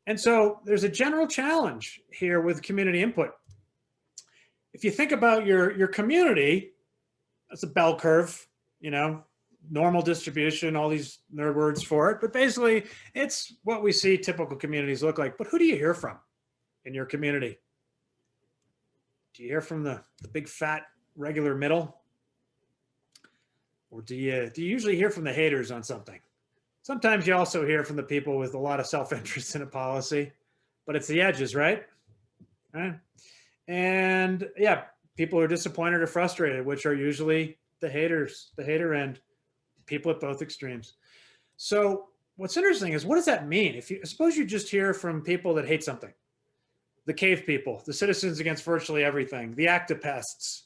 And so there's a general challenge here with community input. If you think about your community, that's a bell curve, you know, normal distribution, all these nerd words for it. But basically, it's what we see typical communities look like. But who do you hear from in your community? Do you hear from the big fat regular middle? Or do you usually hear from the haters on something? Sometimes you also hear from the people with a lot of self-interest in a policy, but it's the edges, right? Right. And yeah, people are disappointed or frustrated, which are usually the haters, the hater end, people at both extremes. So what's interesting is, what does that mean? If you suppose you just hear from people that hate something, the cave people, the citizens against virtually everything, the actipests,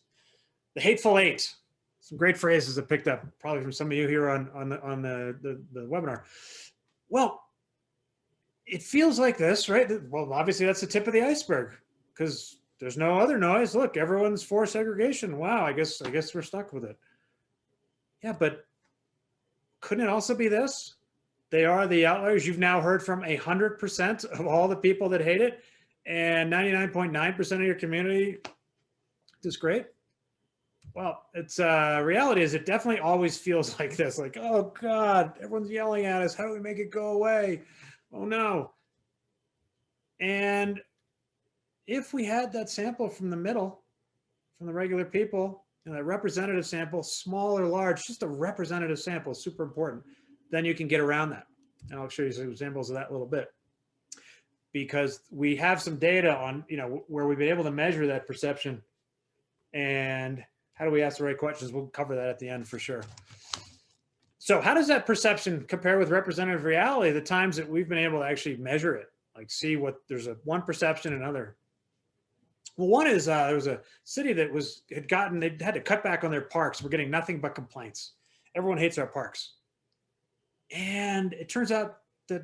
the hateful eight, some great phrases I picked up probably from some of you here on the webinar. Well, it feels like this, right? Well, obviously that's the tip of the iceberg, because there's no other noise. Look, everyone's for segregation. Wow, I guess we're stuck with it. Yeah, but couldn't it also be this? They are the outliers. You've now heard from 100% of all the people that hate it, and 99.9% of your community is great. Well, it's reality is it definitely always feels like this, like, oh God, everyone's yelling at us. How do we make it go away? Oh no. And if we had that sample from the middle, from the regular people, and that representative sample, small or large, just a representative sample is super important, then you can get around that. And I'll show you some examples of that in a little bit. Because we have some data on, you know, where we've been able to measure that perception, and how do we ask the right questions? We'll cover that at the end for sure. So how does that perception compare with representative reality, the times that we've been able to actually measure it, like see what there's one perception and another? Well, one is there was a city that they had to cut back on their parks. We're getting nothing but complaints. Everyone hates our parks. And it turns out that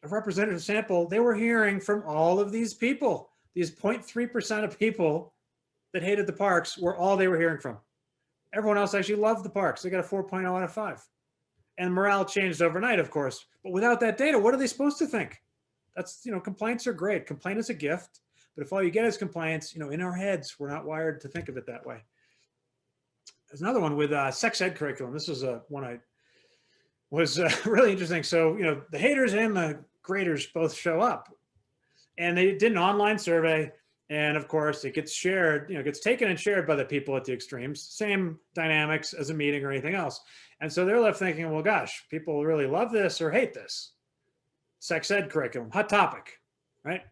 a representative sample, they were hearing from all of these people. These 0.3% of people that hated the parks were all they were hearing from. Everyone else actually loved the parks. They got a 4.0 out of 5. And morale changed overnight, of course. But without that data, what are they supposed to think? That's, you know, complaints are great. Complaint is a gift. But if all you get is complaints, you know, in our heads, we're not wired to think of it that way. There's another one with sex ed curriculum. This is one I was really interesting. So, you know, the haters and the graders both show up. And they did an online survey. And of course, it gets shared, you know, gets taken and shared by the people at the extremes. Same dynamics as a meeting or anything else. And so they're left thinking, well, gosh, people really love this or hate this. Sex ed curriculum, hot topic, right?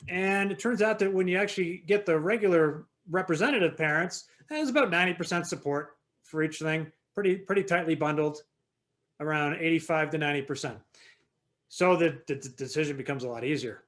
And it turns out that when you actually get the regular representative parents, there's about 90% support for each thing, pretty tightly bundled, around 85 to 90%. So the decision becomes a lot easier.